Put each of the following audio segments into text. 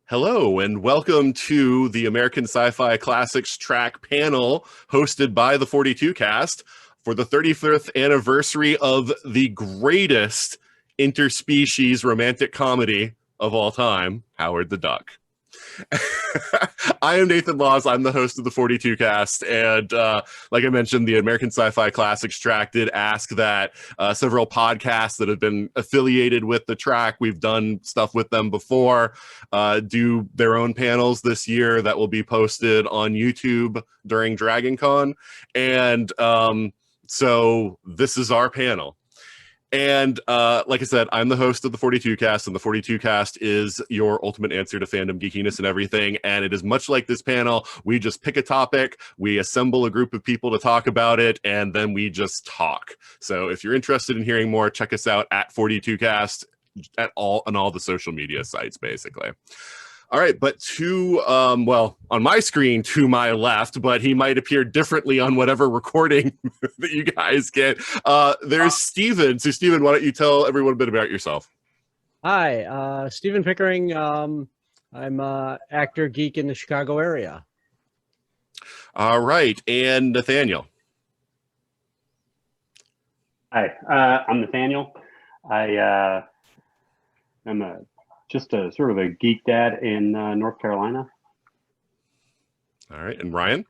Hello, and welcome to the American Sci-Fi Classics Track panel hosted by the 42 cast for the 35th anniversary of the greatest interspecies romantic comedy of all time, Howard the Duck. I am Nathan Laws. I'm the host of the 42 cast, and like I mentioned, the American Sci-Fi Classics Track did ask that several podcasts that have been affiliated with the track, we've done stuff with them before, do their own panels this year that will be posted on YouTube during DragonCon, and so this is our panel. And like I said, I'm the host of the 42 cast, and the 42 cast is your ultimate answer to fandom geekiness and everything. And it is much like this panel. We just pick a topic, we assemble a group of people to talk about it, and then we just talk. So if you're interested in hearing more, check us out at 42 cast on all the social media sites, basically. All right, but well, on my screen to my left, but he might appear differently on whatever recording that you guys get. There's Steven. So Steven, why don't you tell everyone a bit about yourself? Hi, Steven Pickering. I'm an actor geek in the Chicago area. All right, and Nathaniel. Hi, I'm Nathaniel. I'm just a sort of a geek dad in North Carolina. All right, and Ryan?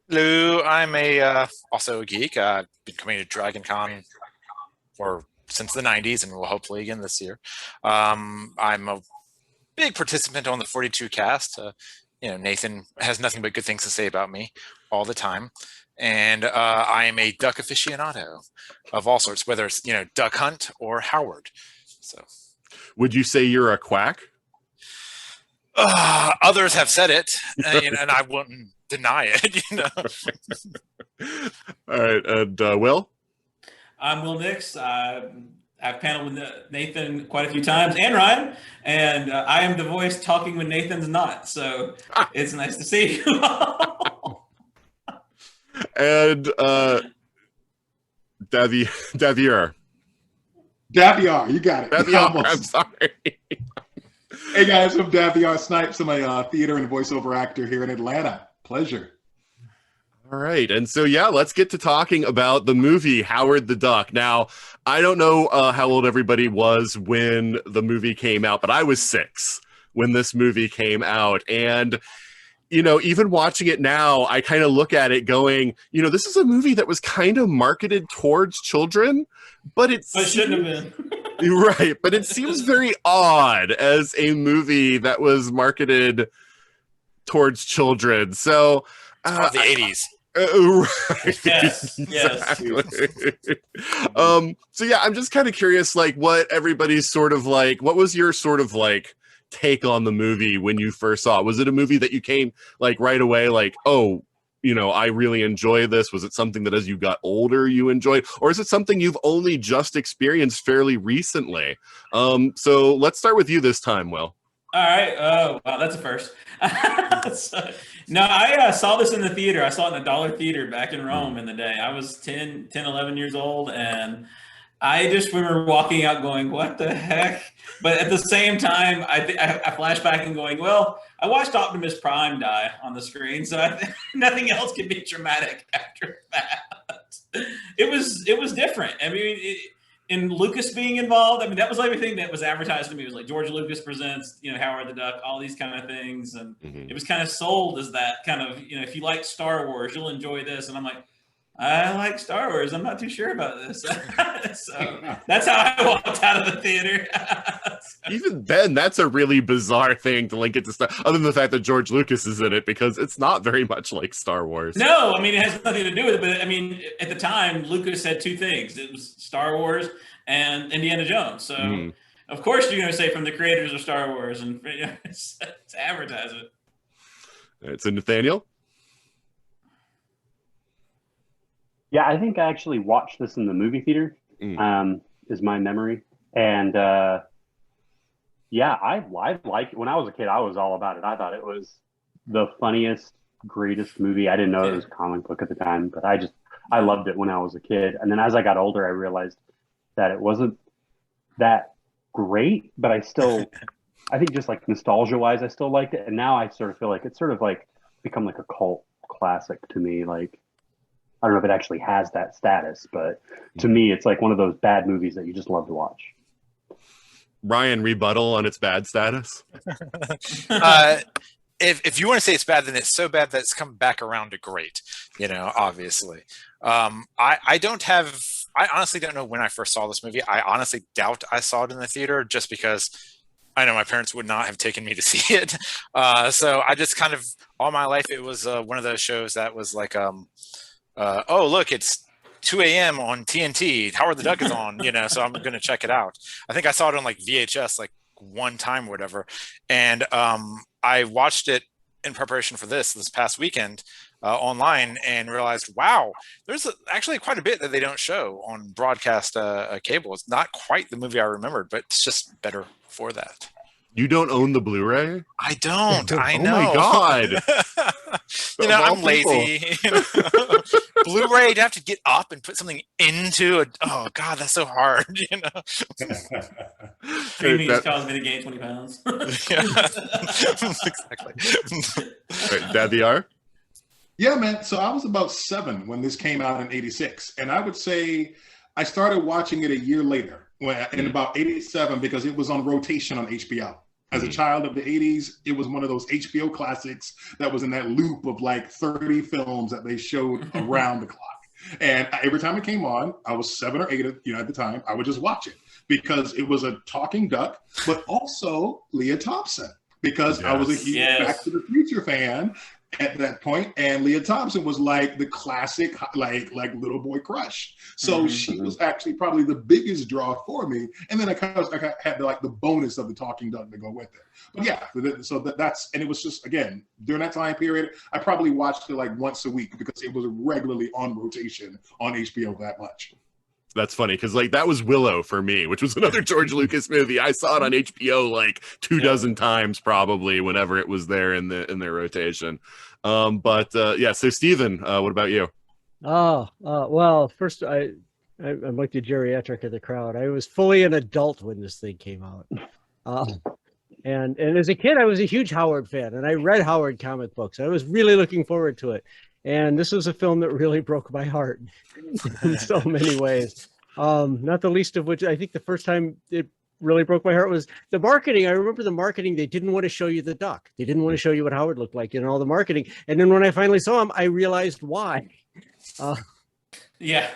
Hello, I'm also a geek. I've been coming to DragonCon since the 90s and will hopefully again this year. I'm a big participant on the 42 cast. Nathan has nothing but good things to say about me all the time. And I am a duck aficionado of all sorts, whether it's, duck hunt or Howard. So, would you say you're a quack? Others have said it, and I wouldn't deny it. All right, and Will? I'm Will Nix. I've paneled with Nathan quite a few times, and Ryan, and I am the voice talking when Nathan's not. So it's nice to see you all. And Davier. Daviar, you got it. Daviar, I'm sorry. Hey guys, I'm Daviar Snipes. I'm a theater and voiceover actor here in Atlanta. Pleasure. All right, and so yeah, let's get to talking about the movie Howard the Duck. Now, I don't know how old everybody was when the movie came out, but I was 6 when this movie came out, and even watching it now, I kind of look at it going, this is a movie that was kind of marketed towards children, but it shouldn't have been. Right, but it seems very odd as a movie that was marketed towards children. So, the 80s. Right. Yes, exactly. So yeah, I'm just kind of curious, like, what everybody's sort of like, what was your sort of like take on the movie when you first saw it? Was it a movie that you came like right away, like, oh, I really enjoy this? Was it something that as you got older you enjoyed, or is it something you've only just experienced fairly recently? So let's start with you this time, Will. All right. Oh, wow, that's a first. No, I saw this in the theater. I saw it in a dollar theater back in Rome in the day. I was 10, 11 years old, and I just remember walking out going, what the heck? But at the same time, I flash back and going, well, I watched Optimus Prime die on the screen, so nothing else can be dramatic after that. It was different. I mean, in Lucas being involved, I mean, that was everything that was advertised to me. It was like George Lucas presents, Howard the Duck, all these kind of things. And it was kind of sold as that kind of, if you like Star Wars, you'll enjoy this. And I'm like, I like Star Wars. I'm not too sure about this. So that's how I walked out of the theater. Even then, that's a really bizarre thing to link it to Star, other than the fact that George Lucas is in it, because it's not very much like Star Wars. No, I mean, it has nothing to do with it. But I mean, at the time, Lucas had 2 things. It was Star Wars and Indiana Jones. So of course you're going to say from the creators of Star Wars and to advertise it. All right, so Nathaniel? Yeah, I think I actually watched this in the movie theater, is my memory. And yeah, I like it. When I was a kid, I was all about it. I thought it was the funniest, greatest movie. I didn't know it was a comic book at the time, but I loved it when I was a kid. And then as I got older, I realized that it wasn't that great, but I still I think just like nostalgia wise, I still liked it, and now I sort of feel like it's sort of like become like a cult classic to me. Like I don't know if it actually has that status, but to me, it's like one of those bad movies that you just love to watch. Ryan, rebuttal on its bad status. If you want to say it's bad, then it's so bad that it's come back around to great. Obviously. I honestly don't know when I first saw this movie. I honestly doubt I saw it in the theater, just because I know my parents would not have taken me to see it. So I just kind of, all my life, it was one of those shows that was like, oh, look, it's 2 a.m. on TNT. Howard the Duck is on, so I'm going to check it out. I think I saw it on like VHS like one time or whatever. And I watched it in preparation for this past weekend online, and realized, wow, there's actually quite a bit that they don't show on broadcast cable. It's not quite the movie I remembered, but it's just better for that. You don't own the Blu-ray? I don't. I know. Oh my God. I'm lazy. Blu-ray, you'd have to get up and put something into it. Oh God, that's so hard. Streaming has caused me to gain 20 pounds. Exactly. Right, Dad VR? Yeah, man. So I was about 7 when this came out in '86, and I would say I started watching it a year later, in about '87, because it was on rotation on HBO. As a child of the 80s, it was one of those HBO classics that was in that loop of like 30 films that they showed around the clock. And every time it came on, I was 7 or 8 at the time, I would just watch it because it was a talking duck, but also Leah Thompson, because I was a huge Back to the Future fan at that point, and Leah Thompson was like the classic like little boy crush. So she was actually probably the biggest draw for me. And then I had like the bonus of the talking duck to go with it. But yeah, so that's, and it was just, again, during that time period, I probably watched it like once a week because it was regularly on rotation on HBO that much. That's funny because like that was Willow for me, which was another George Lucas movie. I saw it on HBO like 24 times probably whenever it was there in their rotation. So Stephen, what about you? Well, first I'm like the geriatric of the crowd. I was fully an adult when this thing came out. And as a kid, I was a huge Howard fan, and I read Howard comic books. I was really looking forward to it. And this was a film that really broke my heart in so many ways. Not the least of which, I think the first time it really broke my heart was the marketing. I remember the marketing. They didn't want to show you the duck. They didn't want to show you what Howard looked like in all the marketing. And then when I finally saw him, I realized why. Yeah.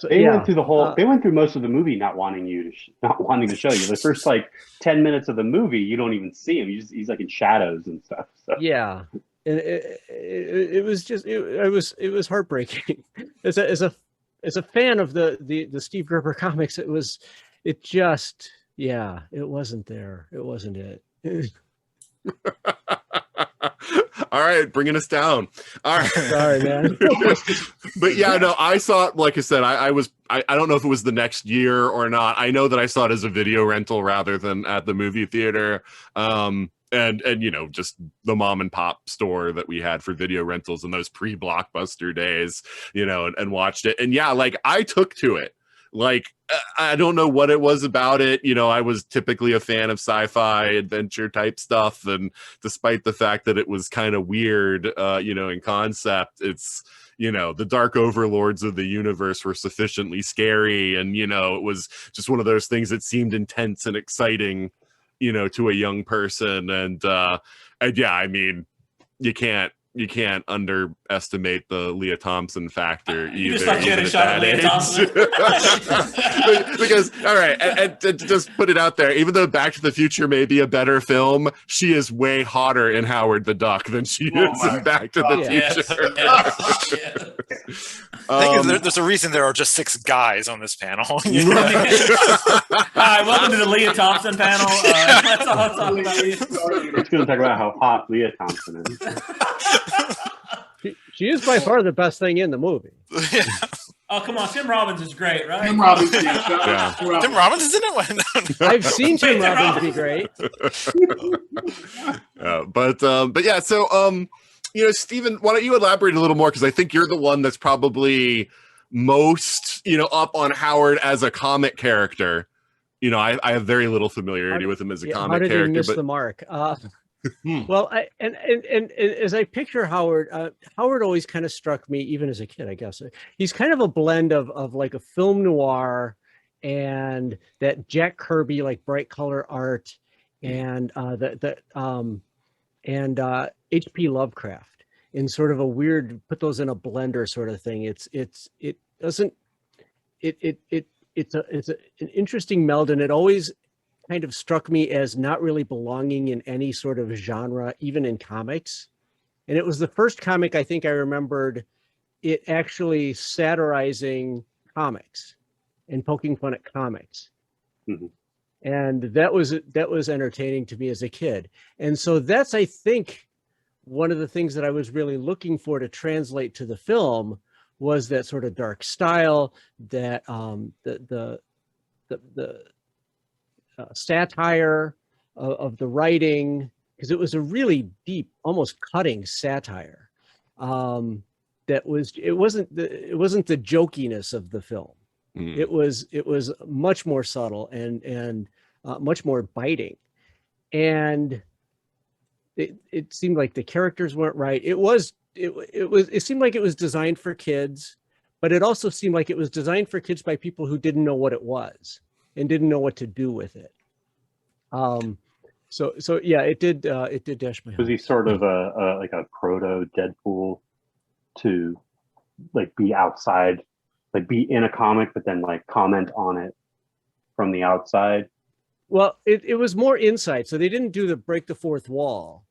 They went through the whole. They went through most of the movie not wanting to show you. The first like 10 minutes of the movie, you don't even see him. He's like in shadows and stuff. So. Yeah. And it was heartbreaking. As a fan of the Steve Gerber comics, it wasn't there. It wasn't it. All right, bringing us down. All right, sorry, man. But yeah, no, I saw it. Like I said, I don't know if it was the next year or not. I know that I saw it as a video rental rather than at the movie theater. And just the mom and pop store that we had for video rentals in those pre-Blockbuster days, and watched it. And yeah, like I took to it. Like, I don't know what it was about it. I was typically a fan of sci-fi adventure type stuff. And despite the fact that it was kind of weird, in concept, it's, the dark overlords of the universe were sufficiently scary. And, it was just one of those things that seemed intense and exciting, to a young person. And yeah, I mean, you can't underestimate the Leah Thompson factor either. You just thought you had a shot at Leah Thompson. Because, all right, and to just put it out there, even though Back to the Future may be a better film, she is way hotter in Howard the Duck than she is in Back to the Future. Yes. There's a reason there are just 6 guys on this panel. Hi, welcome to the Leah Thompson panel. Let's all talk about Leah. It's going to talk about how hot Leah Thompson is. She is by far the best thing in the movie. Oh, come on. Tim Robbins is great, right? Tim Robbins, Tim Robbins is in it? I've seen Tim Robbins be great. But yeah, so, Stephen, why don't you elaborate a little more? Because I think you're the one that's probably most, up on Howard as a comic character, you know, I have very little familiarity with him as a comic how did character. he miss But the mark? Well, and as I picture Howard, Howard always kind of struck me, even as a kid, I guess. He's kind of a blend of like a film noir and that Jack Kirby, like bright color art, and H.P. Lovecraft in sort of a weird, put those in a blender sort of thing. It's an interesting meld, and it always kind of struck me as not really belonging in any sort of genre, even in comics. And it was the first comic I think I remembered it actually satirizing comics and poking fun at comics. Mm-hmm. And that was entertaining to me as a kid. And so that's, I think, one of the things that I was really looking for to translate to the film was that sort of dark style, that the satire of the writing, because it was a really deep, almost cutting satire. It wasn't the jokiness of the film. It was much more subtle and much more biting, and it seemed like the characters weren't right. It seemed like it was designed for kids, but it also seemed like it was designed for kids by people who didn't know what it was and didn't know what to do with it. So yeah, it did dash my heart. Was he sort of like a proto Deadpool to like be outside, like be in a comic, but then like comment on it from the outside? Well, it was more inside. So they didn't do the break the fourth wall,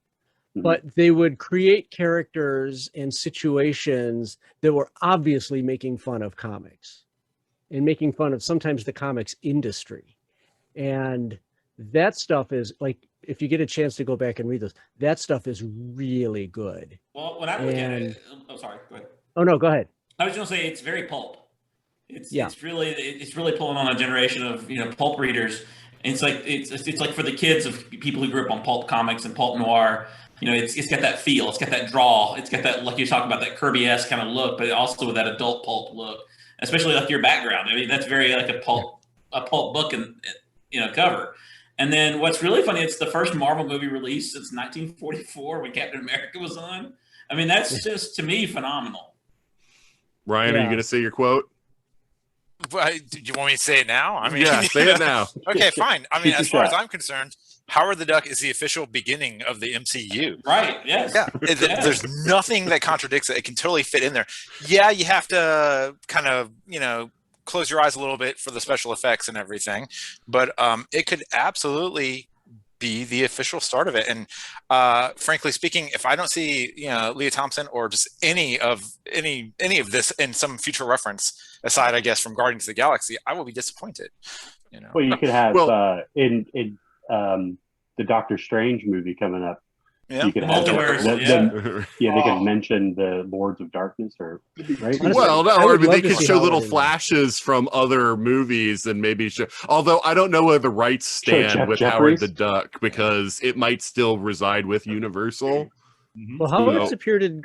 but they would create characters and situations that were obviously making fun of comics and making fun of sometimes the comics industry. And that stuff is like, if you get a chance to go back and read those, that stuff is really good. Well, when I look at it, oh, sorry, go ahead. Oh no, go ahead. I was going to say it's very pulp. It's really pulling on a generation of pulp readers. It's like for the kids of people who grew up on pulp comics and pulp noir. It's got that feel. It's got that draw. It's got that, like you talk about, that Kirby-esque kind of look, but also with that adult pulp look, especially like your background. I mean, that's very like a pulp book and cover. And then what's really funny, it's the first Marvel movie released since 1944 when Captain America was on. I mean, that's just, to me, phenomenal. Ryan, are you going to say your quote? Do you want me to say it now? I mean, yeah, say it now. Okay, fine. I mean, as far as I'm concerned, Howard the Duck is the official beginning of the MCU. Right, yes. Yeah, there's nothing that contradicts it. It can totally fit in there. Yeah, you have to kind of, close your eyes a little bit for the special effects and everything, but it could absolutely be the official start of it. And frankly speaking, if I don't see Leah Thompson or just any of this in some future reference, aside I guess from Guardians of the Galaxy, I will be disappointed. Well, you could have in the Doctor Strange movie coming up. Yeah. You could have they could mention the Lords of Darkness, or right? Well, no, or they could show little flashes from other movies and maybe show. Although I don't know where the rights stand with Howard the Duck, because it might still reside with Universal. Well, Howard's appeared in the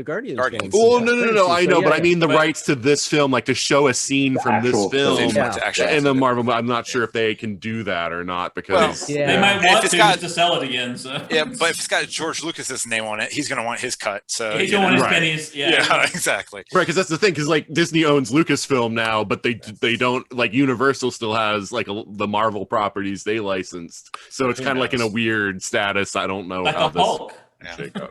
Guardians. Well, no. I know, but I mean the rights to this film, like to show a scene from this film, and the Marvel. I'm not sure if they can do that or not, because they might want to sell it again. So yeah, but if it's got George Lucas's name on it, he's going to want his cut. So he's going to want his pennies. Yeah, exactly. Right, because that's the thing. Because like Disney owns Lucasfilm now, but they don't, like Universal still has like the Marvel properties they licensed. So it's kind of like in a weird status. I don't know like how a Hulk. Yeah.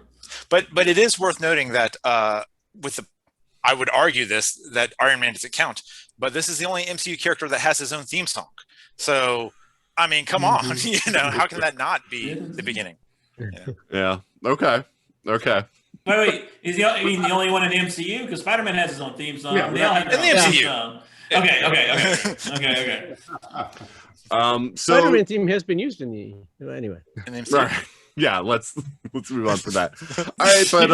But it is worth noting that I would argue that Iron Man doesn't count, but this is the only MCU character that has his own theme song. So I mean, come on, how can that not be the beginning? Yeah. Okay. Wait, is the only one in the MCU? Because Spider-Man has his own theme song. Yeah, they all have in the MCU. Okay. So Spider-Man theme has been used in the MCU. Right. Yeah, let's move on from that. All right, but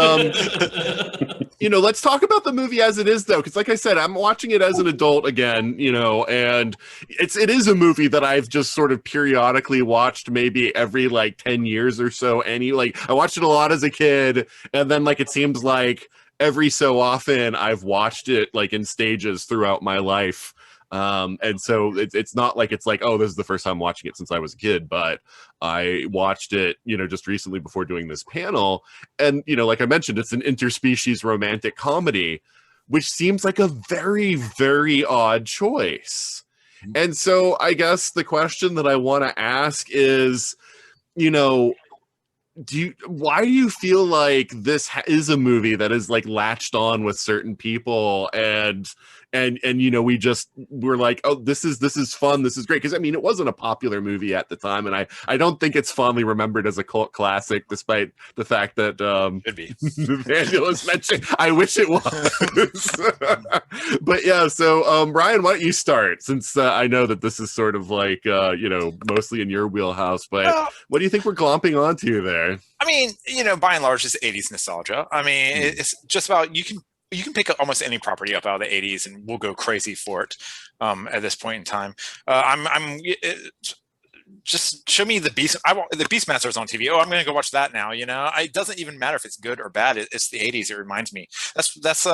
let's talk about the movie as it is, though, because like I said, I'm watching it as an adult again, and it is a movie that I've just sort of periodically watched, maybe every like 10 years or so. I watched it a lot as a kid, and then like it seems like every so often I've watched it like in stages throughout my life. And so it's not like it's like, oh, this is the first time watching it since I was a kid, but I watched it, just recently before doing this panel. And, like I mentioned, it's an interspecies romantic comedy, which seems like a very, very odd choice. And so I guess the question that I want to ask is, why do you feel like this is a movie that is like latched on with certain people and we're like, oh, this is fun, this is great, because I mean it wasn't a popular movie at the time, and I don't think it's fondly remembered as a cult classic, despite the fact that Could be. Nathaniel is mentioning. I wish it was. But yeah, so Ryan, why don't you start, since I know that this is sort of like mostly in your wheelhouse, but what do you think we're glomping onto there? I mean, by and large, it's 80s nostalgia. I mean, it's just about you can pick up almost any property up out of the 80s and we'll go crazy for it at this point in time. Just show me the Beast. The Beastmaster's on TV. Oh, I'm going to go watch that now. It doesn't even matter if it's good or bad. It's the 80s. It reminds me. That's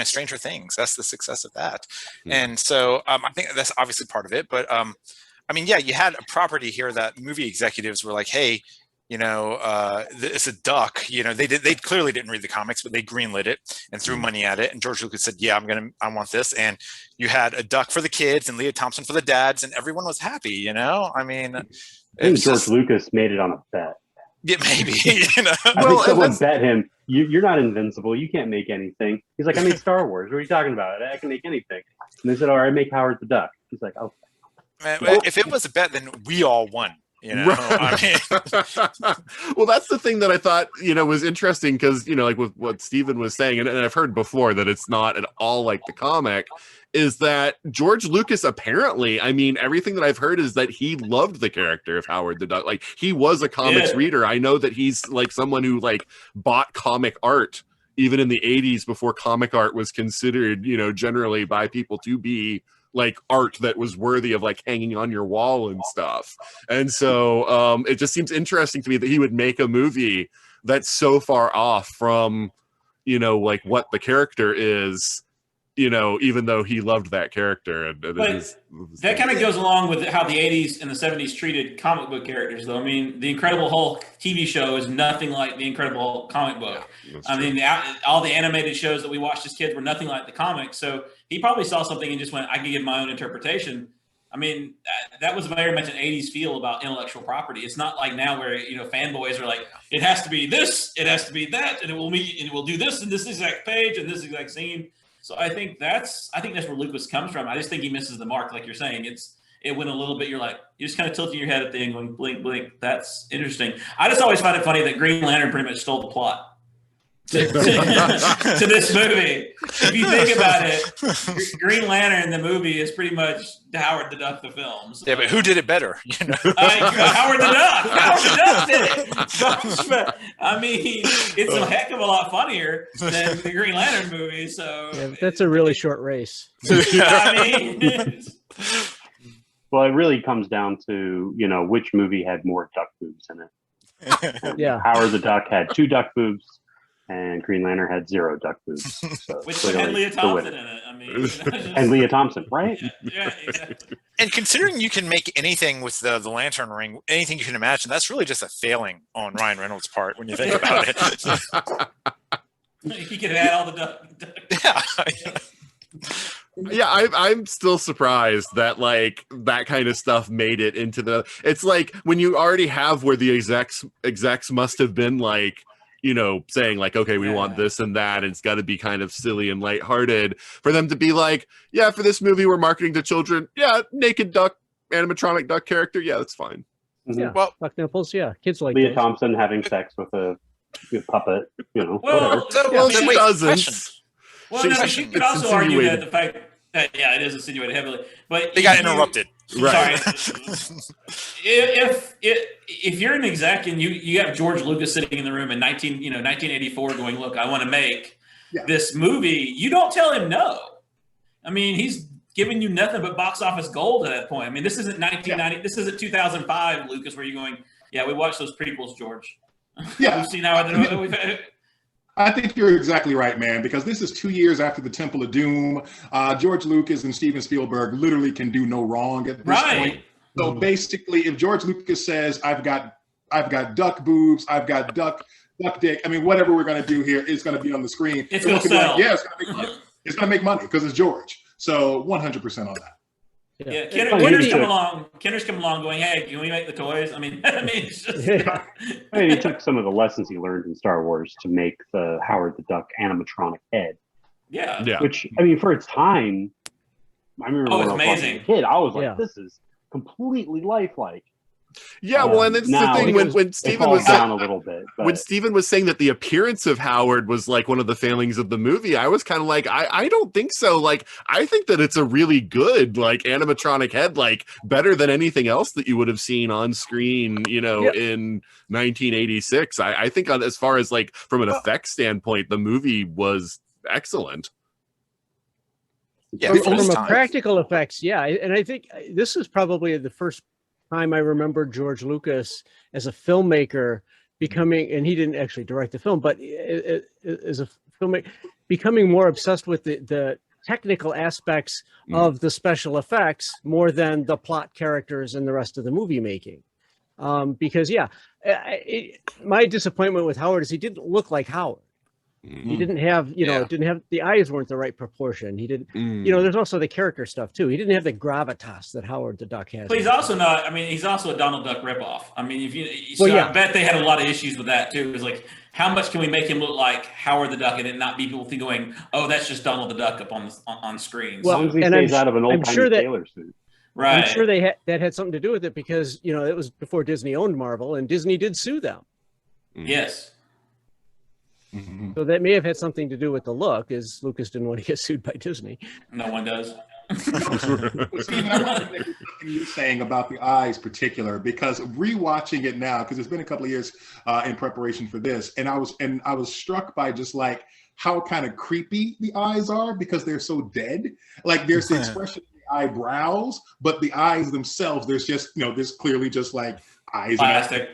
Stranger Things. That's the success of that. And so I think that's obviously part of it. But I mean, yeah, you had a property here that movie executives were like, hey, it's a duck. They clearly didn't read the comics, but they greenlit it and threw money at it. And George Lucas said, "Yeah, I want this." And you had a duck for the kids and Leah Thompson for the dads, and everyone was happy. I mean, I think George Lucas made it on a bet. Yeah, maybe. I think someone bet him, "You're not invincible. You can't make anything." He's like, "I made Star Wars. What are you talking about? I can make anything." And they said, "All right, make Howard the Duck." He's like, "Oh." Man, if it was a bet, then we all won. I mean. Well, that's the thing that I thought, was interesting, because, like with what Steven was saying, and I've heard before that it's not at all like the comic, is that George Lucas apparently, I mean, everything that I've heard is that he loved the character of Howard the Duck. Like, he was a comics reader. I know that he's like someone who like bought comic art even in the 80s before comic art was considered, generally by people to be like art that was worthy of like hanging on your wall and stuff. And so it just seems interesting to me that he would make a movie that's so far off from, like what the character is, even though he loved that character. And that kind of goes along with how the 80s and the 70s treated comic book characters, though. I mean, the Incredible Hulk TV show is nothing like the Incredible Hulk comic book. I mean, all the animated shows that we watched as kids were nothing like the comics. So he probably saw something and just went, I can give my own interpretation. I mean, that was very much an 80s feel about intellectual property. It's not like now where, fanboys are like, it has to be this, it has to be that, and it will do this in this exact page and this exact scene. So I think that's where Lucas comes from. I just think he misses the mark, like you're saying. It went a little bit. You're like, you're just kind of tilting your head at the end, going blink, blink. That's interesting. I just always find it funny that Green Lantern pretty much stole the plot to this movie. If you think about it, Green Lantern, the movie, is pretty much Howard the Duck, the films. Yeah, but who did it better? Howard the Duck. Howard the Duck did it. I mean, it's a heck of a lot funnier than the Green Lantern movie. So that's a really short race. I mean, well, it really comes down to which movie had more duck boobs in it. Yeah, Howard the Duck had 2 duck boobs, and Green Lantern had 0 duck boobs. So which had Leah Thompson in it. I mean, and Leah Thompson, right? Yeah, exactly. And considering you can make anything with the lantern ring, anything you can imagine, that's really just a failing on Ryan Reynolds' part when you think about it. He could have had all the duck. Yeah, I'm still surprised that like that kind of stuff made it into the. It's like when you already have where the execs must have been like, saying like, okay, we want this and that, and it's got to be kind of silly and lighthearted for them to be like, yeah, for this movie we're marketing to children. Yeah, naked duck, animatronic duck character. Yeah, that's fine. Mm-hmm. Yeah, well, duck nipples. Yeah, kids like Leah those. Thompson having sex with a puppet. Well, whatever. Well, she doesn't. Well, no, you could also argue that the fact that it is insinuated heavily, but they got interrupted. Right. Sorry. if you're an exec and you have George Lucas sitting in the room in 1984 going, look, I want to make this movie, you don't tell him no. I mean, he's giving you nothing but box office gold at that point. I mean, this isn't 1990. This isn't 2005, Lucas, where you're going, yeah, we watched those prequels, George. Yeah. We've seen how I think you're exactly right, man, because this is 2 years after the Temple of Doom. George Lucas and Steven Spielberg literally can do no wrong at this point. So basically, if George Lucas says, I've got duck boobs, I've got duck dick, I mean, whatever we're going to do here is going to be on the screen. It's going to sell. Like, yeah, it's going to make money. It's going to make money because it's George. So 100% on that. Yeah, Kenner's come along going, hey, can we make the toys? I mean, it's just... I mean, he took some of the lessons he learned in Star Wars to make the Howard the Duck animatronic head. Yeah. Which, I mean, for its time, I remember when I was amazing. a kid, I was like, this is completely lifelike. Yeah, well, and that's the thing when Stephen was down a little bit. But... When Stephen was saying that the appearance of Howard was like one of the failings of the movie, I was kind of like, I don't think so. Like, I think that it's a really good like animatronic head, like better than anything else that you would have seen on screen, you know, in 1986. I think as far as like from an effects standpoint, the movie was excellent. Yeah, from a practical effects, and I think this is probably the first time I remember George Lucas as a filmmaker becoming, and he didn't actually direct the film, but as a filmmaker, becoming more obsessed with the technical aspects of the special effects more than the plot characters and the rest of the movie making. Because my disappointment with Howard is he didn't look like Howard. He didn't have, the eyes weren't the right proportion. He didn't, there's also the character stuff too. He didn't have the gravitas that Howard the Duck has. But he's also not, I mean, he's also a Donald Duck ripoff. I mean, I bet they had a lot of issues with that too. It was like, how much can we make him look like Howard the Duck and it not be people going, oh, that's just Donald the Duck up on screen. Well, as long as he stays out of an old-timey sailor suit. Right. I'm sure that had something to do with it because, it was before Disney owned Marvel and Disney did sue them. Yes. So that may have had something to do with the look, as Lucas didn't want to get sued by Disney. No one does. You're saying about the eyes, particular, because rewatching it now, because it's been a couple of years in preparation for this, and I was struck by just like how kind of creepy the eyes are because they're so dead. Like there's the expression in the eyebrows, but the eyes themselves, there's just there's clearly just like eyes. Plastic.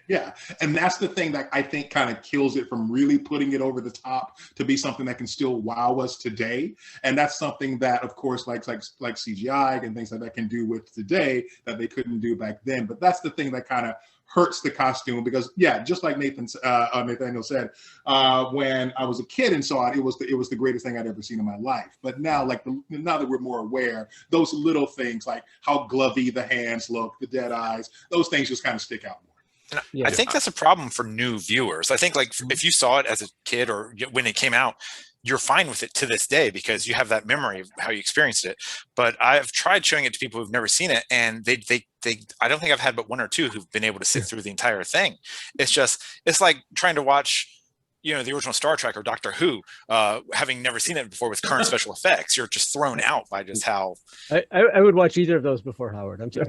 Yeah. And that's the thing that I think kind of kills it from really putting it over the top to be something that can still wow us today. And that's something that, of course, like CGI and things like that can do with today that they couldn't do back then. But that's the thing that kind of hurts the costume because, just like Nathaniel said, when I was a kid and saw it, it was the greatest thing I'd ever seen in my life. But now, now that we're more aware, those little things like how glovey the hands look, the dead eyes, those things just kind of stick out more. And I think that's a problem for new viewers. I think like if you saw it as a kid or when it came out, you're fine with it to this day because you have that memory of how you experienced it. But I've tried showing it to people who've never seen it, and they I don't think I've had but one or two who've been able to sit through the entire thing. It's like trying to watch the original Star Trek or Doctor Who, having never seen it before with current special effects. You're just thrown out by just how. I would watch either of those before Howard. I'm sorry.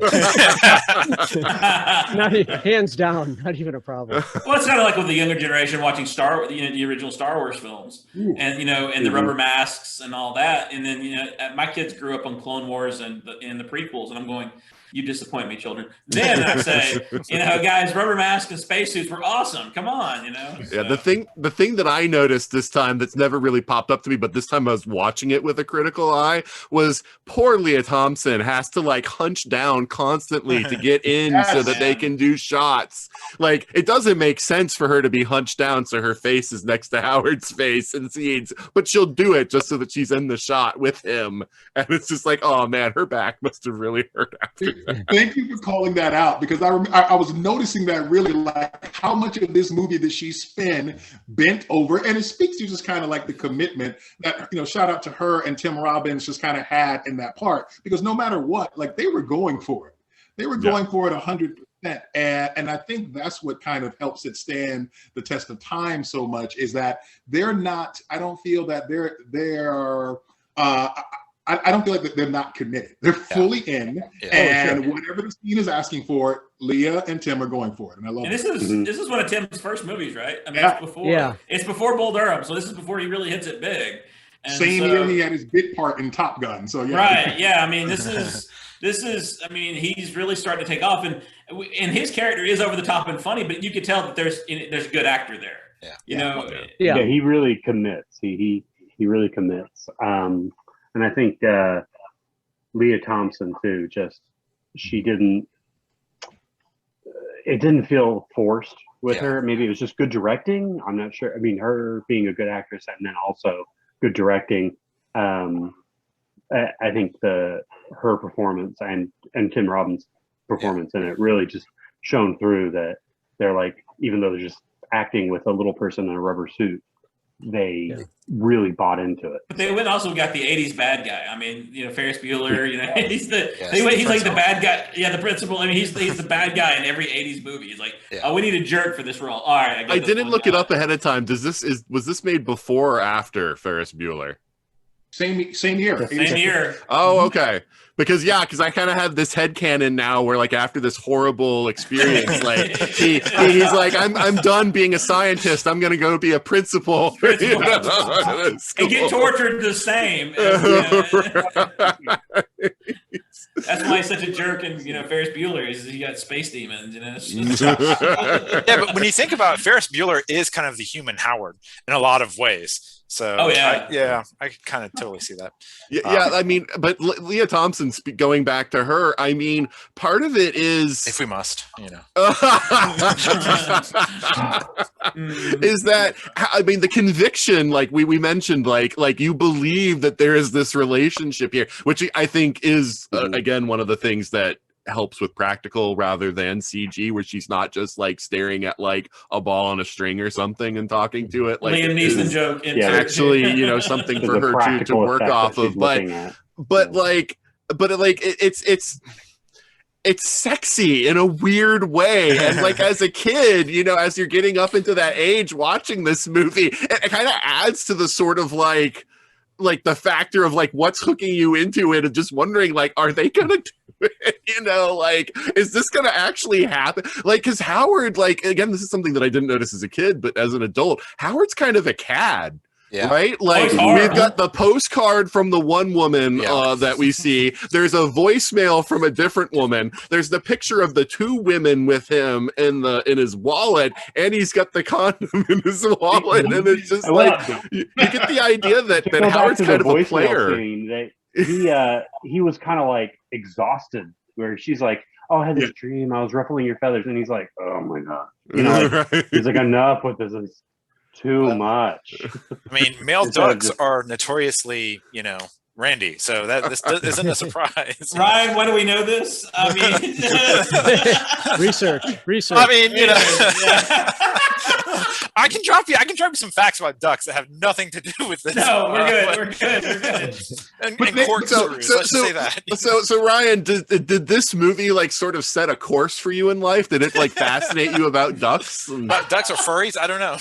Hands down, not even a problem. Well, it's kind of like with the younger generation watching the original Star Wars films, and and the rubber masks and all that. And then my kids grew up on Clone Wars and the prequels, and I'm going, you disappoint me, children. Then I say, guys, rubber masks and spacesuits were awesome. Come on, Yeah, the thing that I noticed this time that's never really popped up to me, but this time I was watching it with a critical eye, was poor Leah Thompson has to like hunch down constantly to get in so that they can do shots. Like it doesn't make sense for her to be hunched down so her face is next to Howard's face and scenes, but she'll do it just so that she's in the shot with him. And it's just like, oh man, her back must have really hurt after. Thank you for calling that out because I was noticing that really like how much of this movie that she spent bent over, and it speaks to just kind of like the commitment that shout out to her and Tim Robbins just kind of had in that part because no matter what, like they were going for it. They were going for it 100%. And I think that's what kind of helps it stand the test of time so much is that they're not. I don't feel that they're. I don't feel like they're not committed. They're fully in, and whatever the scene is asking for, Leah and Tim are going for it, and I love it. This is one of Tim's first movies, right? I mean, it's before Bull Durham, so this is before he really hits it big. And Same year he had his bit part in Top Gun, so yeah. Right, yeah. I mean, this is. I mean, he's really starting to take off, and his character is over the top and funny, but you could tell that there's a good actor there. You know, Yeah, he really commits. He really commits. And I think Leah Thompson too. Just she didn't. It didn't feel forced with her. Maybe it was just good directing. I'm not sure. I mean, her being a good actress and then also good directing. I think her performance and Tim Robbins' performance in it really just shone through that they're like, even though they're just acting with a little person in a rubber suit, they really bought into it. But they went also got the '80s bad guy. I mean, you know, Ferris Bueller. You know, he's like the bad guy. Yeah, the principal. I mean, he's the bad guy in every '80s movie. He's like, oh, we need a jerk for this role. All right, I didn't look it up ahead of time. Was this made before or after Ferris Bueller? Same year. Same year. Oh, okay. Because I kind of have this headcanon now where like after this horrible experience, like he's like, I'm done being a scientist. I'm gonna go be a principal. You know? And get tortured the same. That's why he's such a jerk, and Ferris Bueller is he got space demons. Yeah, but when you think about it, Ferris Bueller is kind of the human Howard in a lot of ways. So I kind of totally see that. Yeah, I mean, but Leah Thompson, going back to her, I mean, part of it is, if we must, is that, I mean, the conviction, like we mentioned, like you believe that there is this relationship here, which I think is again one of the things that helps with practical rather than CG, where she's not just like staring at like a ball on a string or something and talking to it. Like Liam Neeson joke. Actually, something for her to work off of. But it's sexy in a weird way. And like as a kid, as you're getting up into that age watching this movie, it kind of adds to the sort of like the factor of like what's hooking you into it and just wondering like, are they gonna do it? Like, is this gonna actually happen? Like, because Howard, like, again, this is something that I didn't notice as a kid, but as an adult, Howard's kind of a cad. Yeah. Right? Like, we've got the postcard from the one woman that we see. There's a voicemail from a different woman. There's the picture of the two women with him in his wallet, and he's got the condom in his wallet. And it's just like, you get the idea that Howard's kind of a player. Scene, he was kind of like exhausted, where she's like, oh, I had this dream. I was ruffling your feathers. And he's like, oh my God. He's like, enough with this. It's too much. I mean, male ducks are notoriously, randy. So this isn't a surprise. Ryan, why do we know this? I mean, research. I mean, I can drop you some facts about ducks that have nothing to do with this. No, we're good. And corkscrews, let's say that. So Ryan, did this movie like sort of set a course for you in life? Did it like fascinate you about ducks? Ducks are furries? I don't know.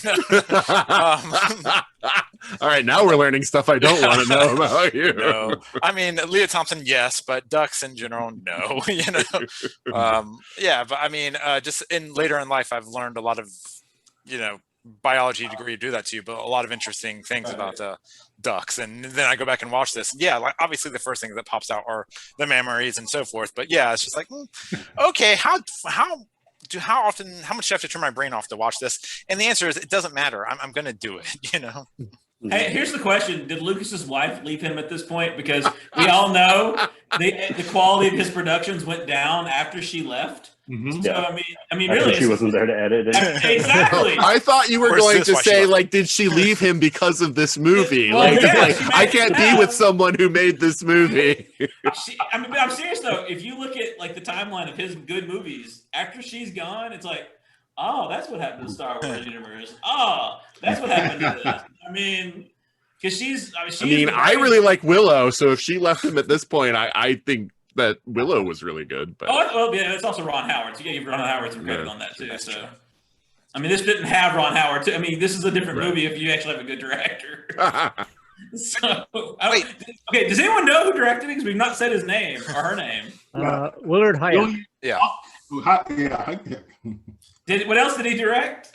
All right, now we're learning stuff I don't want to know about you. No. I mean, Leah Thompson, yes, but ducks in general, no. But I mean, just later in life, I've learned a lot of, biology degree to do that to you, but a lot of interesting things about ducks. And then I go back and watch this. Yeah, like obviously the first thing that pops out are the mammaries and so forth. But yeah, it's just like, okay, how much do I have to turn my brain off to watch this? And the answer is it doesn't matter. I'm going to do it, Hey, here's the question. Did Lucas's wife leave him at this point? Because we all know the quality of his productions went down after she left. Mm-hmm. So, I mean, really, she wasn't there to edit it. Exactly. I thought you were going to say, like, did she leave him because of this movie? I can't be with someone who made this movie. I'm serious though. If you look at like the timeline of his good movies, after she's gone, it's like, oh, that's what happened to the Star Wars universe. Oh, that's what happened to this. I mean, because I really like Willow, so if she left him at this point, I think that Willow was really good. But it's also Ron Howard, so you gotta give Ron Howard some credit on that too. So, I mean, this didn't have Ron Howard too. I mean, this is a different movie if you actually have a good director. Okay, does anyone know who directed it? Because we've not said his name or her name. Willard Hyatt. Yeah. What else did he direct?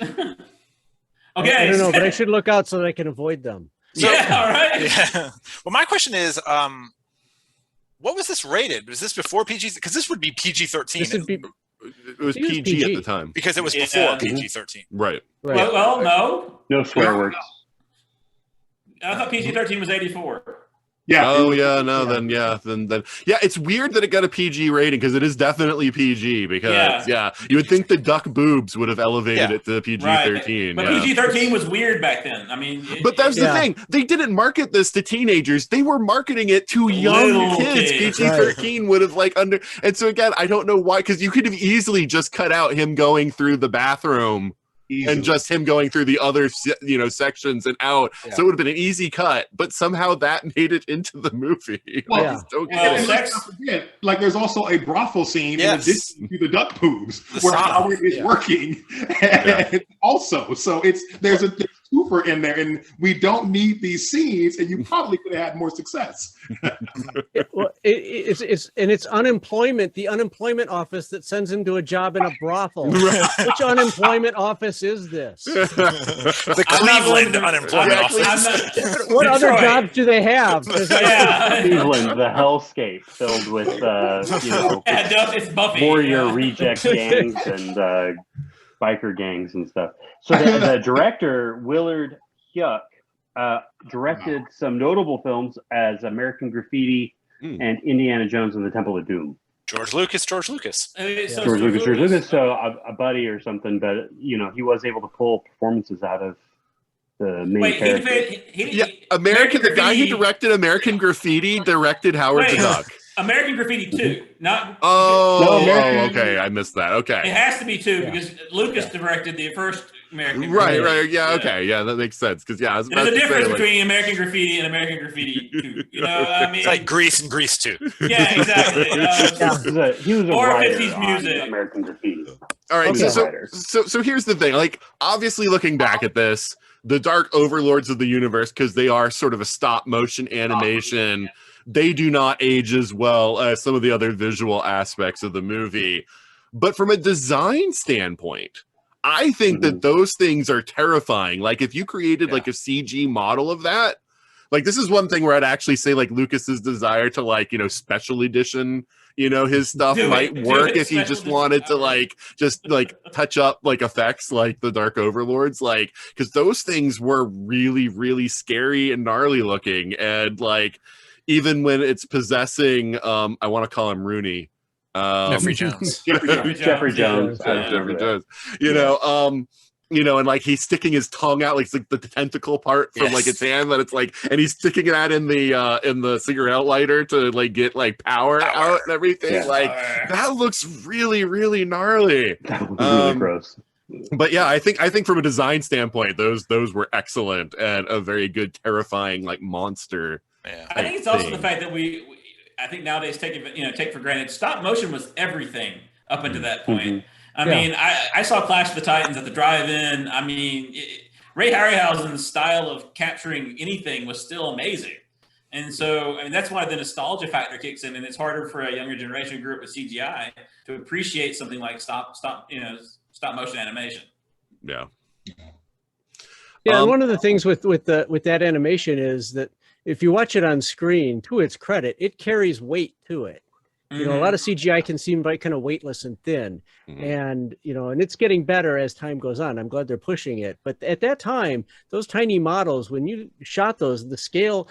Okay, I don't know, but I should look out so that I can avoid them. So, yeah, all right. Yeah. Well, my question is, what was this rated? Was this before PG? Because this would be PG-13. It was PG at the time. Because it was before PG-13. Right. Well, no. No swear words. I thought PG-13 was 84. Yeah. Oh yeah, no, then it's weird that it got a PG rating because it is definitely PG. Because you would think the duck boobs would have elevated it to PG-13. But PG-13 was weird back then. I mean, but that's the thing. They didn't market this to teenagers. They were marketing it to young kids. PG-13 would have and so again, I don't know why, because you could have easily just cut out him going through the bathroom. Easily. And just him going through the other, sections and out. Yeah. So it would have been an easy cut, but somehow that made it into the movie. Well, like there's also a brothel scene in addition to the duck boobs where Howard is working. Also, so there's a twofer in there, and we don't need these scenes, and you probably could have had more success. It's unemployment. The unemployment office that sends him to a job in a brothel. Which unemployment office is this? The Cleveland unemployment office. What other jobs do they have? Cleveland, the hellscape filled with it's Buffy, warrior reject gangs and biker gangs and stuff. So the director Willard Huyck directed some notable films as American Graffiti and Indiana Jones and the Temple of Doom. George Lucas. George Lucas. So a buddy or something, but he was able to pull performances out of the main character. The guy who directed American Graffiti directed Howard the Duck. American Graffiti 2, not. Okay, I missed that. Okay, it has to be 2 because Lucas directed the first American. Right, yeah, okay, that makes sense because there's a difference between American Graffiti and American Graffiti 2. It's like Grease and Grease 2. Yeah, exactly. He was a or writer 50s music. on American Graffiti. All right, so here's the thing. Like, obviously, looking back at this, the Dark Overlords of the universe, because they are sort of a stop motion animation. They do not age as well as some of the other visual aspects of the movie. But from a design standpoint, I think that those things are terrifying. Like, if you created like a CG model of that, like, this is one thing where I'd actually say like Lucas's desire to special edition, his stuff might work if he just wanted to touch up effects like the Dark Overlords, because those things were really, really scary and gnarly looking. And even when it's possessing, I want to call him Rooney. Jeffrey Jones. Jeffrey Jones. And he's sticking his tongue out, like the tentacle part from its hand, that it's and he's sticking that in the cigarette lighter to get power out and everything. Yeah. That looks really, really gnarly. That looks really gross. But yeah, I think from a design standpoint, those were excellent and a very good, terrifying monster. Yeah. I think it's also the fact that I think nowadays take for granted stop motion was everything up until that point. I mean, I saw Clash of the Titans at the drive-in. I mean, Ray Harryhausen's style of capturing anything was still amazing. And so, that's why the nostalgia factor kicks in, and it's harder for a younger generation group with CGI to appreciate something like stop motion animation. Yeah. Yeah, and one of the things with that animation is that if you watch it on screen, to its credit, it carries weight to it. A lot of CGI can seem kind of weightless and thin, and and it's getting better as time goes on. I'm glad they're pushing it, but at that time, those tiny models, when you shot those, the scale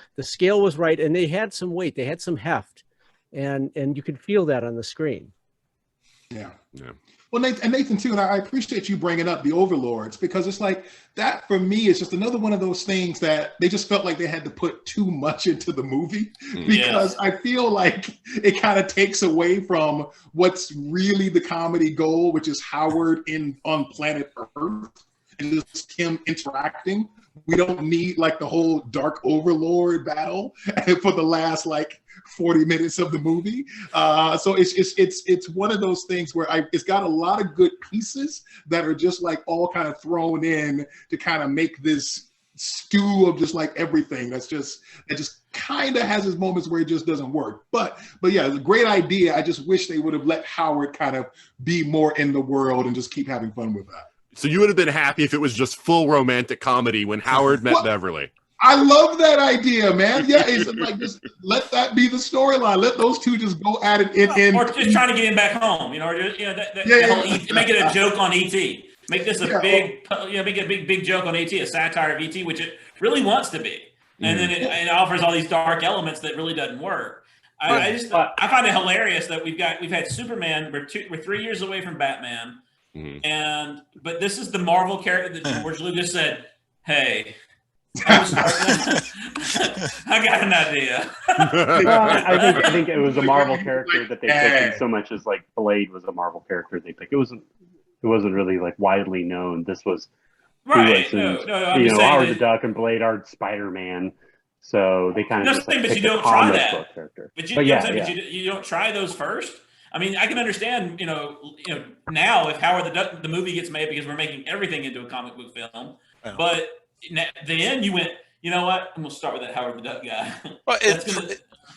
was right, and they had some weight, they had some heft, and you could feel that on the screen. Yeah. Well, Nathan too, and I appreciate you bringing up the Overlords, because it's that for me is just another one of those things that they just felt like they had to put too much into the movie, because I feel like it kind of takes away from what's really the comedy goal, which is Howard on planet Earth and just him interacting. We don't need the whole Dark Overlord battle for the last 40 minutes of the movie. So it's one of those things where it's got a lot of good pieces that are just all kind of thrown in to kind of make this stew of just everything it just kind of has its moments where it just doesn't work. But yeah, it's a great idea. I just wish they would have let Howard kind of be more in the world and just keep having fun with that. So you would have been happy if it was just full romantic comedy when Howard met Beverly. I love that idea, man. Yeah, it's like just let that be the storyline. Let those two just go at it. Or just trying to get him back home, or just, make it a joke on ET. Make this a big, make it a big joke on ET, a satire of ET, which it really wants to be. And then it offers all these dark elements that really doesn't work. I find it hilarious that we've had Superman. We're 3 years away from Batman, but this is the Marvel character that George Lucas said, "Hey, I got an idea." I think it was a Marvel character that they picked, so much as like Blade was a Marvel character they picked. It wasn't really like widely known. This was right. Howard the Duck and Blade are Spider-Man. So they kind of but you don't try that. But you don't try those first. I mean, I can understand, now if Howard the Duck, the movie gets made because we're making everything into a comic book film. Yeah. But then you went, you know what? I'm gonna start with that Howard the Duck guy.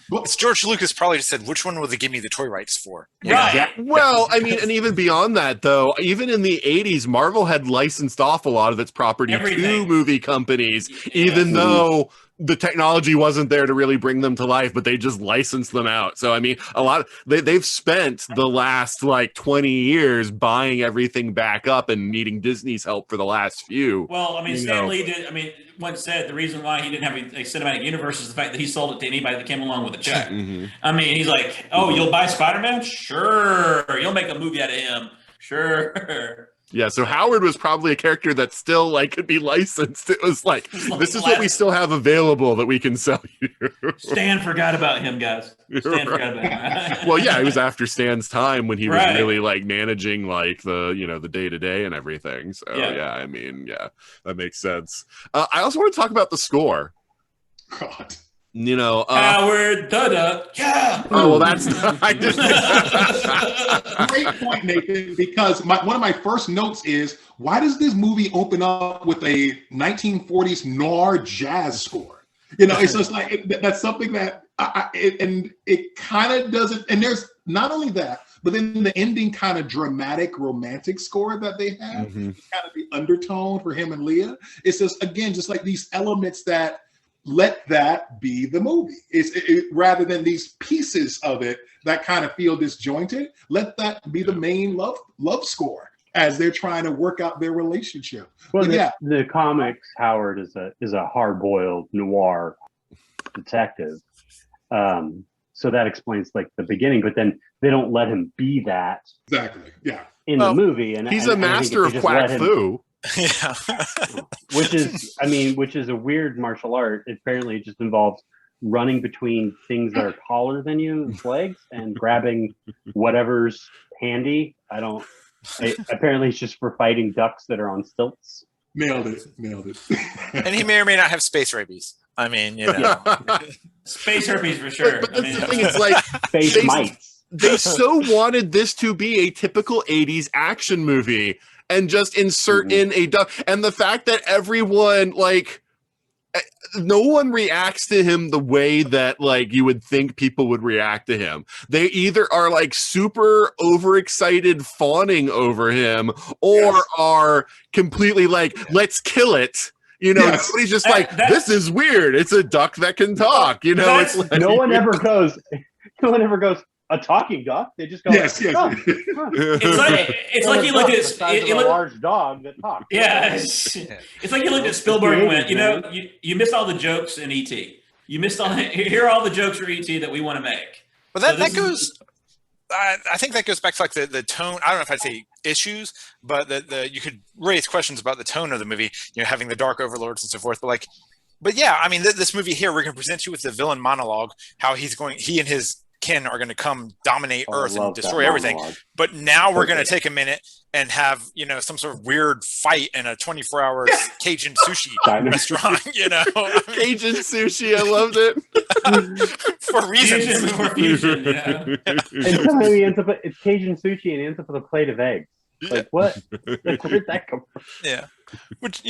Well, it's George Lucas probably just said, which one will they give me the toy rights for? Right. Well, I mean, and even beyond that, though, even in the 80s, Marvel had licensed off a lot of its property to movie companies, even though the technology wasn't there to really bring them to life, but they just licensed them out. So, I mean, they've spent the last 20 years buying everything back up and needing Disney's help for the last few. Well, I mean, Stan Lee once said the reason why he didn't have a cinematic universe is the fact that he sold it to anybody that came along with a check. I mean, he's like, oh, you'll buy Spider-Man? Sure. You'll make a movie out of him? Sure. Yeah, so Howard was probably a character that still could be licensed. It was this is what we still have available that we can sell you. Stan forgot about him, guys. Stan forgot about him. Well, yeah, it was after Stan's time when he was really managing the day-to-day and everything. So I mean, that makes sense. I also want to talk about the score. God. Howard the Duck. Yeah. Oh, well, that's great point, Nathan. Because one of my first notes is, why does this movie open up with a 1940s noir jazz score? It's just that's something that it kind of doesn't. And there's not only that, but then the ending kind of dramatic, romantic score that they have, kind of the undertone for him and Leah. It's just like these elements that. Let that be the movie. Rather than these pieces of it that kind of feel disjointed. Let that be the main love score as they're trying to work out their relationship. Well, the comics, Howard is a hard-boiled noir detective, so that explains the beginning. But then they don't let him be that exactly. Yeah, in the movie, and he's a master of quack fu. Yeah. which is a weird martial art. Apparently it just involves running between things that are taller than you, legs, and grabbing whatever's handy. Apparently it's just for fighting ducks that are on stilts. Nailed it. And he may or may not have space rabies. I mean, space herpes for sure. But that's the thing, it's space mites. They so wanted this to be a typical 80s action movie and just insert in a duck. And the fact that everyone, no one reacts to him the way that, you would think people would react to him. They either are, super overexcited fawning over him or are completely let's kill it. Somebody's just this is weird. It's a duck that can talk. No one ever goes, a talking duck. They just go. Yes. Oh, it's like you looked at a large dog that talks. Yeah, it's like you looked at Spielberg and went, you missed all the jokes in ET. You missed here are all the jokes for ET that we want to make. But that goes. I think that goes back to the tone. I don't know if I'd say issues, but you could raise questions about the tone of the movie. Having the dark overlords and so forth. But yeah, I mean, this movie here, we're going to present you with the villain monologue. How he and his kin are going to come dominate Earth and destroy everything. But now we're going to take a minute and have some sort of weird fight in a 24-hour Cajun sushi restaurant. Cajun sushi, I loved it for reasons. Fusion, yeah. And somehow he ends up it's Cajun sushi and he ends up with a plate of eggs. What? Where did that come from? Yeah. Which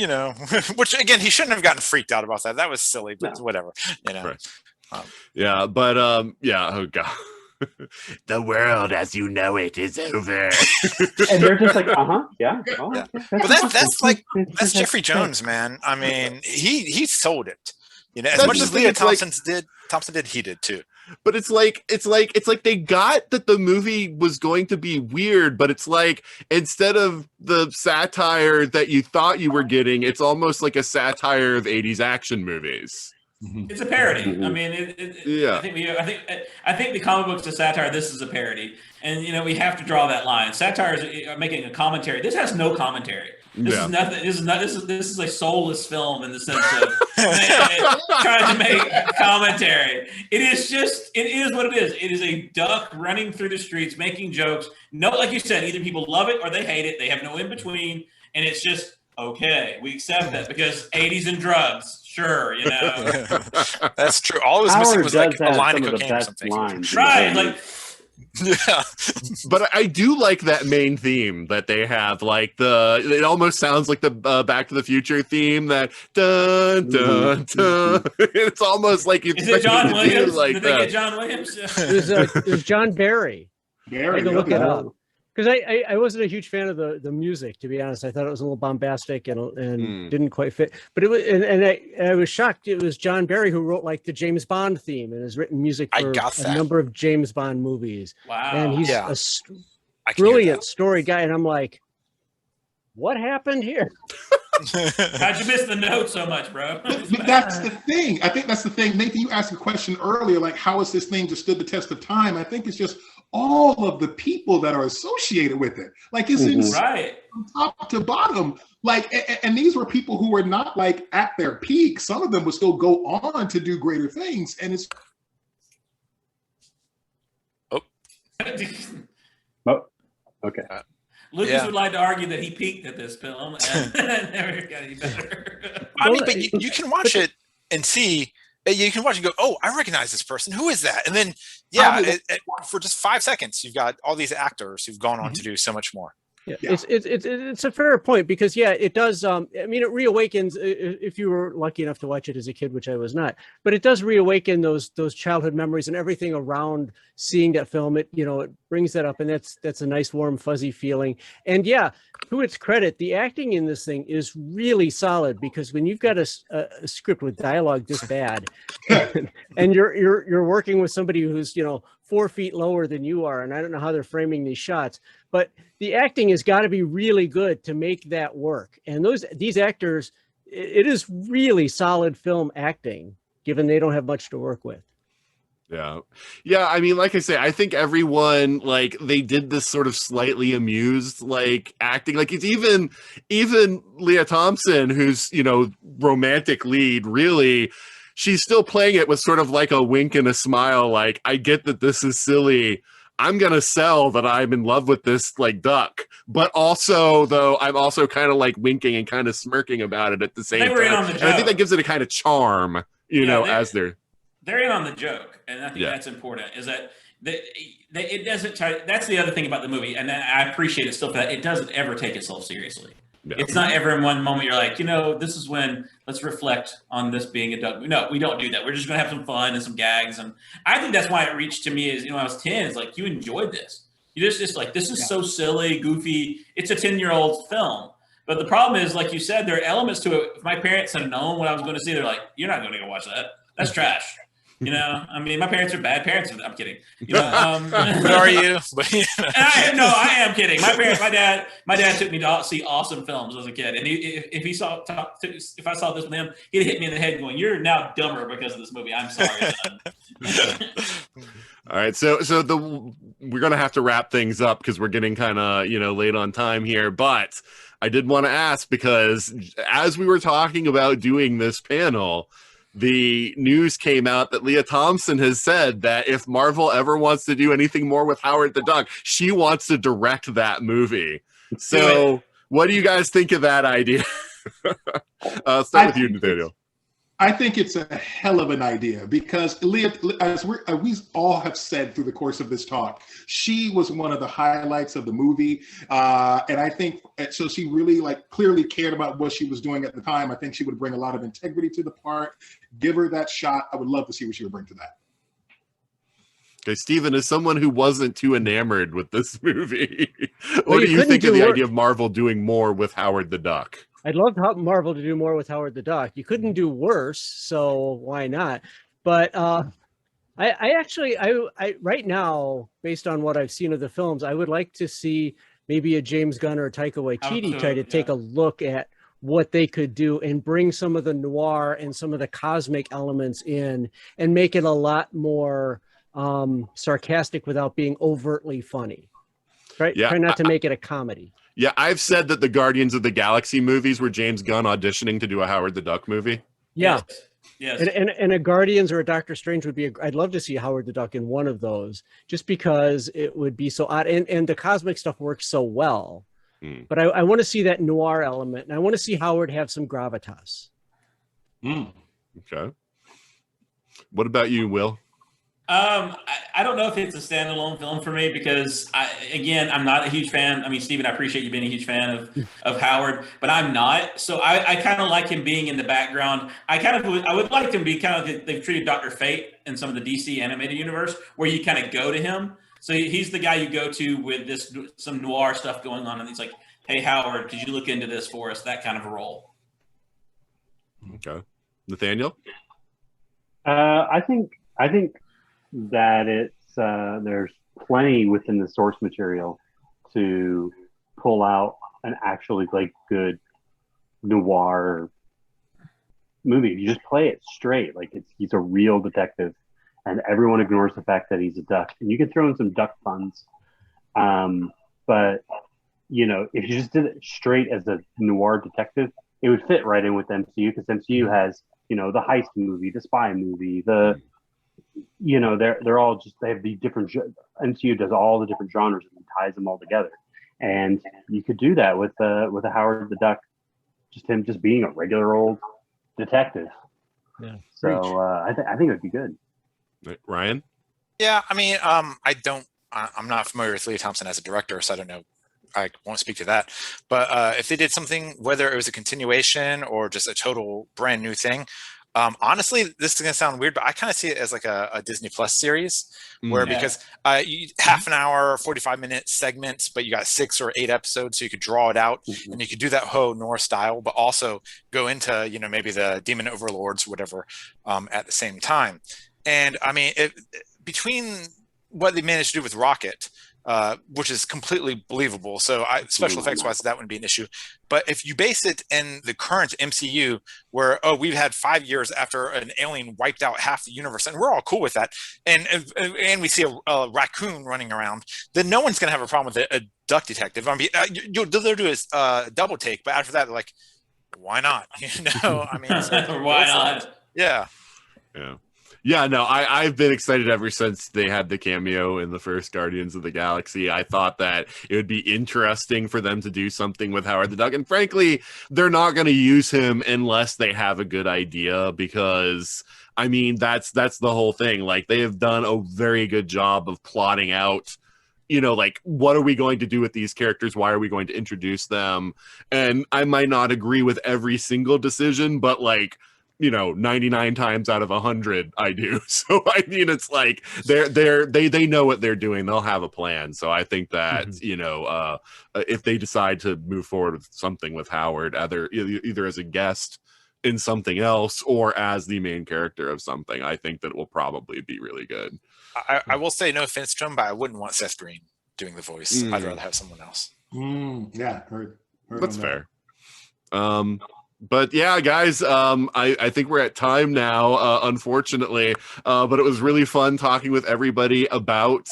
again, he shouldn't have gotten freaked out about that. That was silly, but whatever. Right. Oh god. The world as you know it is over. And they're just yeah. Oh, yeah. Well, that's Jeffrey Jones, man. I mean, he sold it. You know, as That's much the as thing, Leah it's like- Thompson did, he did too. But it's like they got that the movie was going to be weird, but it's like instead of the satire that you thought you were getting, it's almost like a satire of 80s action movies. It's a parody. Mhm. I mean, Yeah. I think the comic book's a satire. This is a parody, and you know we have to draw that line. Satire is making a commentary. This has no commentary. This is nothing. This is a soulless film in the sense of trying to make commentary. It is what it is. It is a duck running through the streets making jokes. No, like you said, either people love it or they hate it. They have no in between, and it's just okay. We accept that because 80s and drugs. Sure, you know. That's true. All it was missing Howard was like does a have line some of of the cocaine or best something. lines. Right, like Yeah. But I do like that main theme that they have. Like it almost sounds like the Back to the Future theme. That dun dun dun. It's almost like you. is it John Williams? Like Did they get John Williams? It was John Barry. I Very had to look it good. up because I wasn't a huge fan of the music, to be honest. I thought it was a little bombastic and didn't quite fit. But it was, and I was shocked. It was John Barry who wrote like the James Bond theme and has written music I for got a that. number of James Bond movies. Wow. And he's Yeah. a I can hear brilliant story guy. And I'm like, what happened here? How'd you miss the note so much, bro? But that's the thing. I think that's the thing. Nathan, you asked a question earlier, like how has this thing just stood the test of time? I think it's just all of the people that are associated with it. Like it's insane Right. from top to bottom. Like, and these were people who were not like at their peak. Some of them would still go on to do greater things. And it's Oh, okay. Lucas Yeah. would like to argue that he peaked at this film and never got any better. I mean, but you can watch it and see. You can watch and go, "Oh, I recognize this person. Who is that?" And then, for just 5 seconds, you've got all these actors who've gone on to do so much more. Yeah. Yeah. It's a fair point because it does. I mean, it reawakens if you were lucky enough to watch it as a kid, which I was not. But it does reawaken those childhood memories and everything around seeing that film. It brings that up, and that's a nice warm fuzzy feeling. And yeah, to its credit, the acting in this thing is really solid because when you've got a script with dialogue this bad, and you're working with somebody who's 4 feet lower than you are, and I don't know how they're framing these shots, but the acting has got to be really good to make that work. And these actors, it is really solid film acting, given they don't have much to work with. Yeah. I mean, like I say, I think everyone they did this sort of slightly amused acting. Like it's even Leah Thompson, who's romantic lead, really. She's still playing it with sort of like a wink and a smile. Like, I get that this is silly. I'm going to sell that I'm in love with this duck. But also, though, I'm also kind of winking and kind of smirking about it at the same time. And I think that gives it a kind of charm, as they're in on the joke. And I think that's important is that it doesn't try. That's the other thing about the movie. And I appreciate it still for that. It doesn't ever take itself seriously. Yeah. It's not ever in one moment you're like, this is when let's reflect on this being a duck. No, we don't do that. We're just going to have some fun and some gags. And I think that's why it reached to me is, when I was 10, it's like, you enjoyed this. You just like, this is so silly, goofy. It's a 10-year-old film. But the problem is, like you said, there are elements to it. If my parents had known what I was going to see, they're like, you're not going to go watch that. That's trash. I mean, my parents are bad parents. I'm kidding. But are you? I am kidding. My dad took me to see awesome films as a kid, and if I saw this with him, he'd hit me in the head going, "You're now dumber because of this movie." I'm sorry. All right, so we're gonna have to wrap things up because we're getting kind of late on time here, but I did want to ask because as we were talking about doing this panel, the news came out that Leah Thompson has said that if Marvel ever wants to do anything more with Howard the Duck, she wants to direct that movie. So what do you guys think of that idea? I'll start with you, Nathaniel. I think it's a hell of an idea because Leah, as we all have said through the course of this talk, she was one of the highlights of the movie. And I think, so she really clearly cared about what she was doing at the time. I think she would bring a lot of integrity to the part. Give her that shot. I would love to see what she would bring to that. Okay, Stephen, as someone who wasn't too enamored with this movie, what do you think of the idea of Marvel doing more with Howard the Duck? I'd love Marvel to do more with Howard the Duck. You couldn't do worse, so why not? But I actually, I right now, based on what I've seen of the films, I would like to see maybe a James Gunn or Taika Waititi try to take a look at what they could do and bring some of the noir and some of the cosmic elements in and make it a lot more sarcastic without being overtly funny. Right? Yeah, try not to make it a comedy. Yeah, I've said that the Guardians of the Galaxy movies were James Gunn auditioning to do a Howard the Duck movie. Yeah. Yes. And a Guardians or a Doctor Strange would be, I'd love to see Howard the Duck in one of those, just because it would be so odd. And the cosmic stuff works so well. But I want to see that noir element, and I want to see Howard have some gravitas. Okay. What about you, Will? I don't know if it's a standalone film for me because I'm not a huge fan. I mean, Steven, I appreciate you being a huge fan of Howard, but I'm not. So I kind of like him being in the background. I would like him to be kind of, they've treated Dr. Fate in some of the DC animated universe where you kind of go to him. So he's the guy you go to with some noir stuff going on. And he's like, hey, Howard, could you look into this for us? That kind of a role. Okay. Nathaniel? I think that it's there's plenty within the source material to pull out an actually like good noir movie. You just play it straight, like he's a real detective, and everyone ignores the fact that he's a duck. And you can throw in some duck puns, but if you just did it straight as a noir detective, it would fit right in with MCU, because MCU has the heist movie, the spy movie, they're all just, they have the different, MCU does all the different genres and ties them all together. And you could do that with a Howard the Duck, just him just being a regular old detective. Yeah. So I think it would be good. Ryan? Yeah, I mean, I'm not familiar with Leah Thompson as a director, so I don't know. I won't speak to that. But if they did something, whether it was a continuation or just a total brand new thing, honestly, this is going to sound weird, but I kind of see it as like a Disney Plus series because you half an hour, 45-minute segments, but you got 6 or 8 episodes, so you could draw it out and you could do that whole noir style, but also go into, maybe the demon overlords or whatever at the same time. And I mean, between what they managed to do with Rocket, which is completely believable. So special effects wise, that wouldn't be an issue. But if you base it in the current MCU where, we've had 5 years after an alien wiped out half the universe, and we're all cool with that, and we see a raccoon running around, then no one's going to have a problem with a duck detective. I mean, they'll do a double take, but after that, they're like, why not? I mean, why not? Yeah. Yeah, no, I've been excited ever since they had the cameo in the first Guardians of the Galaxy. I thought that it would be interesting for them to do something with Howard the Duck. And frankly, they're not going to use him unless they have a good idea, because, I mean, that's the whole thing. Like, they have done a very good job of plotting out, like, what are we going to do with these characters? Why are we going to introduce them? And I might not agree with every single decision, but, like, 99 times out of 100 I do. So I mean, it's like they know what they're doing. They'll have a plan. So I think that if they decide to move forward with something with Howard, either as a guest in something else or as the main character of something, I think that it will probably be really good. I will say, no offense to him, but I wouldn't want Seth Green doing the voice. I'd rather have someone else. Yeah, heard that's fair. But yeah, guys, I think we're at time now, unfortunately. But it was really fun talking with everybody about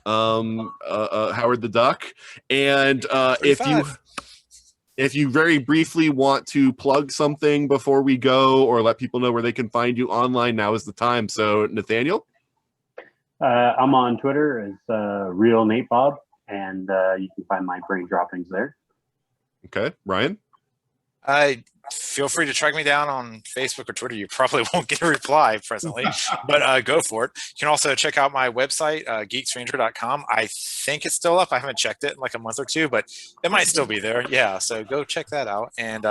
Howard the Duck. And if you very briefly want to plug something before we go, or let people know where they can find you online, now is the time. So, Nathaniel? I'm on Twitter as Real Nate Bob, and you can find my brain droppings there. Okay. Ryan? Feel free to track me down on Facebook or Twitter. You probably won't get a reply presently, but go for it. You can also check out my website, geekstranger.com. I think it's still up. I haven't checked it in like a month or two, but it might still be there. Yeah, so go check that out. And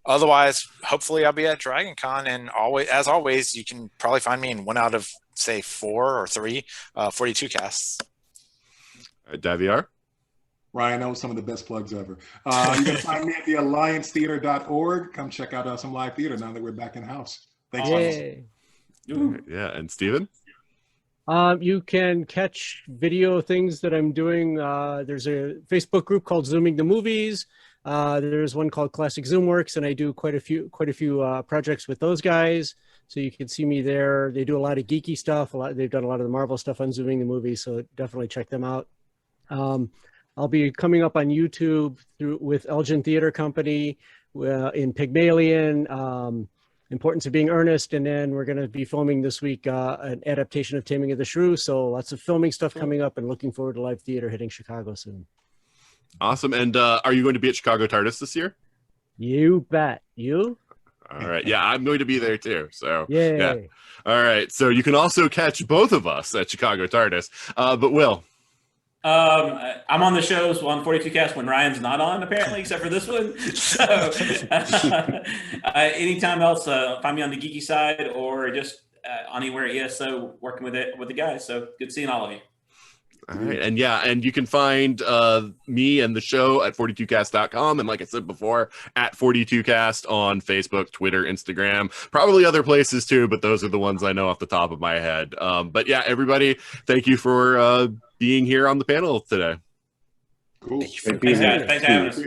otherwise, hopefully I'll be at Dragon Con. And as always, you can probably find me in one out of, say, 4 or 3 42 casts. Daviar? Ryan, that was some of the best plugs ever. You can find me at the alliancetheater.org. Come check out some live theater now that we're back in house. Thanks. Yay. Yeah, and Steven? You can catch video things that I'm doing. There's a Facebook group called Zooming the Movies. There's one called Classic Zoomworks, and I do quite a few projects with those guys. So you can see me there. They do a lot of geeky stuff. They've done a lot of the Marvel stuff on Zooming the Movies, so definitely check them out. I'll be coming up on YouTube with Elgin Theater Company in Pygmalion, Importance of Being Earnest, and then we're going to be filming this week an adaptation of Taming of the Shrew. So lots of filming stuff coming up, and looking forward to live theater hitting Chicago soon. Awesome. And are you going to be at Chicago TARDIS this year? You bet. You? All right. Yeah, I'm going to be there too. So Yay. yeah. All right. So you can also catch both of us at Chicago TARDIS. But Will. I'm on the shows on 42 Cast when Ryan's not on, apparently, except for this one. So anytime else, find me on the geeky side or just anywhere ESO working with the guys. So good seeing all of you. All right. And yeah, and you can find me and the show at 42cast.com. And like I said before, at 42cast on Facebook, Twitter, Instagram, probably other places too, but those are the ones I know off the top of my head. But yeah, everybody, thank you for being here on the panel today. Cool. Thanks for having us.